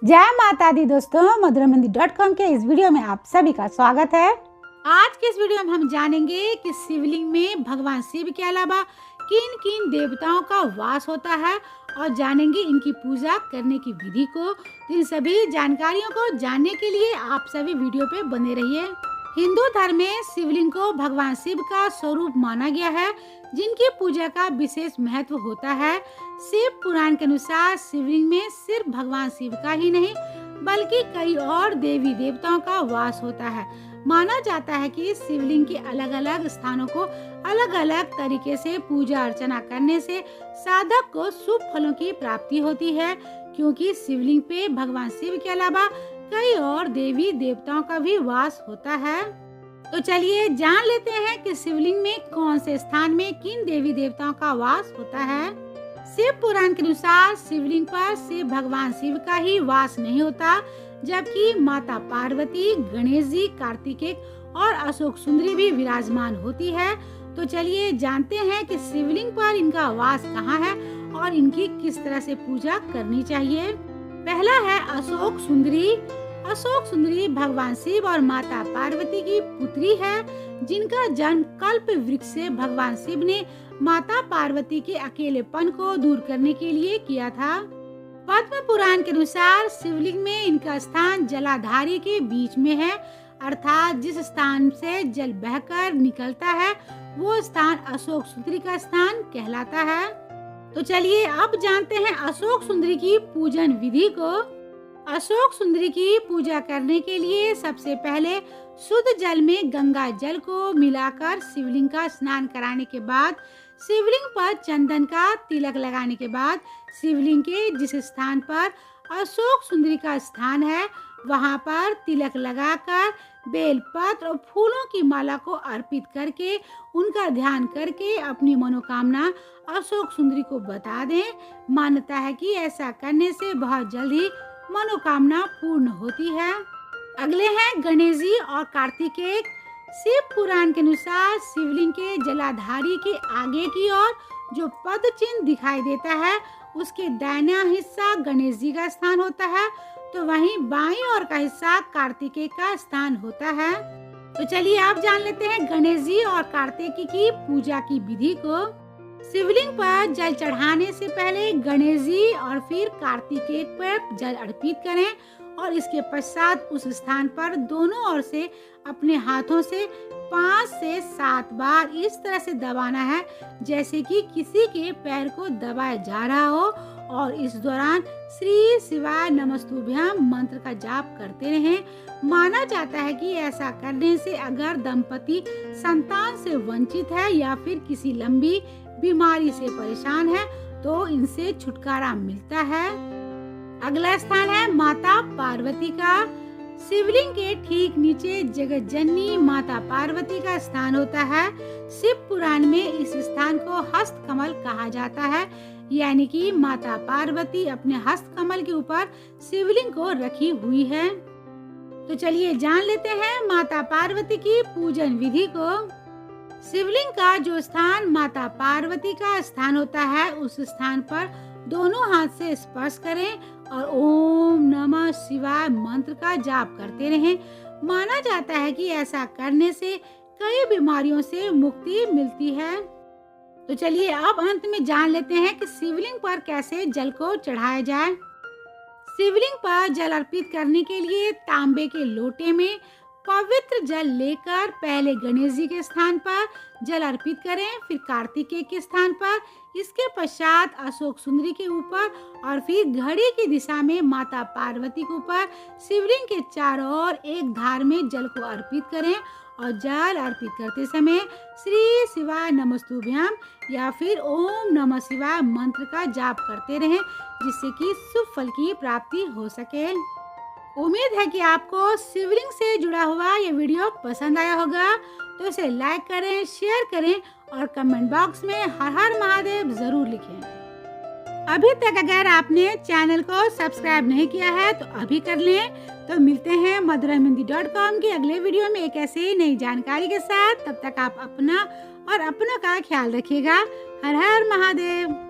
जय माता दी दोस्तों, मधुरमहिंदी.com के इस वीडियो में आप सभी का स्वागत है। आज के इस वीडियो में हम जानेंगे कि शिवलिंग में भगवान शिव के अलावा किन किन देवताओं का वास होता है और जानेंगे इनकी पूजा करने की विधि को। तो इन सभी जानकारियों को जानने के लिए आप सभी वीडियो पे बने रहिए। हिंदू धर्म में शिवलिंग को भगवान शिव का स्वरूप माना गया है, जिनकी पूजा का विशेष महत्व होता है। शिव पुराण के अनुसार शिवलिंग में सिर्फ भगवान शिव का ही नहीं बल्कि कई और देवी देवताओं का वास होता है। माना जाता है कि शिवलिंग के अलग अलग स्थानों को अलग अलग तरीके से पूजा अर्चना करने से साधक को शुभ फलों की प्राप्ति होती है, क्योंकि शिवलिंग पे भगवान शिव के अलावा कई और देवी देवताओं का भी वास होता है। तो चलिए जान लेते हैं कि शिवलिंग में कौन से स्थान में किन देवी देवताओं का वास होता है। शिव पुराण के अनुसार शिवलिंग पर सिर्फ भगवान शिव का ही वास नहीं होता, जबकि माता पार्वती, गणेश जी, कार्तिकेय और अशोक सुंदरी भी विराजमान होती है। तो चलिए जानते हैं कि शिवलिंग पर इनका वास कहाँ है और इनकी किस तरह से पूजा करनी चाहिए। पहला है अशोक सुंदरी। अशोक सुंदरी भगवान शिव और माता पार्वती की पुत्री है, जिनका जन्म कल्प वृक्ष से भगवान शिव ने माता पार्वती के अकेलेपन को दूर करने के लिए किया था। पद्म पुराण के अनुसार शिवलिंग में इनका स्थान जलाधारी के बीच में है, अर्थात जिस स्थान से जल बहकर निकलता है वो स्थान अशोक सुंदरी का स्थान कहलाता है। तो चलिए अब जानते हैं अशोक सुंदरी की पूजन विधि को। अशोक सुंदरी की पूजा करने के लिए सबसे पहले शुद्ध जल में गंगा जल को मिलाकर शिवलिंग का स्नान कराने के बाद शिवलिंग पर चंदन का तिलक लगाने के बाद शिवलिंग के जिस स्थान पर अशोक सुंदरी का स्थान है वहां पर तिलक लगाकर बेलपत्र और फूलों की माला को अर्पित करके उनका ध्यान करके अपनी मनोकामना अशोक सुंदरी को बता दें। मान्यता है कि ऐसा करने से बहुत जल्द ही मनोकामना पूर्ण होती है। अगले हैं गणेश जी और कार्तिकेय। शिव पुराण के अनुसार शिवलिंग के जलाधारी के आगे की ओर जो पद चिन्ह दिखाई देता है उसके दाहिना हिस्सा गणेश जी का स्थान होता है, तो वहीं बाईं ओर का हिस्सा कार्तिकेय का स्थान होता है। तो चलिए आप जान लेते हैं गणेश जी और कार्तिकेय की पूजा की विधि को। शिवलिंग पर जल चढ़ाने से पहले गणेश जी और फिर कार्तिकेय पर जल अर्पित करें और इसके पश्चात उस स्थान पर दोनों ओर से अपने हाथों से 5 से 7 बार इस तरह से दबाना है जैसे कि किसी के पैर को दबाया जा रहा हो, और इस दौरान श्री शिवाय नमस्तुभ्यम मंत्र का जाप करते रहें। माना जाता है कि ऐसा करने से अगर दंपति संतान से वंचित है या फिर किसी लंबी बीमारी से परेशान है तो इनसे छुटकारा मिलता है। अगला स्थान है माता पार्वती का। शिवलिंग के ठीक नीचे जगत जननी माता पार्वती का स्थान होता है। शिव पुराण में इस स्थान को हस्त कमल कहा जाता है, यानी कि माता पार्वती अपने हस्त कमल के ऊपर शिवलिंग को रखी हुई है। तो चलिए जान लेते हैं माता पार्वती की पूजन विधि को। शिवलिंग का जो स्थान माता पार्वती का स्थान होता है उस स्थान पर दोनों हाथ से स्पर्श करें और ओम नमः शिवाय मंत्र का जाप करते रहें। माना जाता है कि ऐसा करने से कई बीमारियों से मुक्ति मिलती है। तो चलिए अब अंत में जान लेते हैं कि शिवलिंग पर कैसे जल को चढ़ाया जाए। शिवलिंग पर जल अर्पित करने के लिए तांबे के लोटे में पवित्र जल लेकर पहले गणेश जी के स्थान पर जल अर्पित करें, फिर कार्तिकेय के स्थान पर, इसके पश्चात अशोक सुंदरी के ऊपर और फिर घड़ी की दिशा में माता पार्वती के ऊपर शिवलिंग के चारों ओर एक धार में जल को अर्पित करें और जल अर्पित करते समय श्री शिवाय नमस्तुभ्यम या फिर ओम नमः शिवाय मंत्र का जाप करते रहें, जिससे कि शुभ फल की प्राप्ति हो सके। उम्मीद है कि आपको शिवलिंग से जुड़ा हुआ ये वीडियो पसंद आया होगा, तो इसे लाइक करें, शेयर करें और कमेंट बॉक्स में हर हर महादेव जरूर लिखें। अभी तक अगर आपने चैनल को सब्सक्राइब नहीं किया है तो अभी कर लें। तो मिलते हैं मधुरमहिंदी.com के अगले वीडियो में एक ऐसे नई जानकारी के साथ। तब तक आप अपना और अपनों का ख्याल रखिएगा। हर हर महादेव।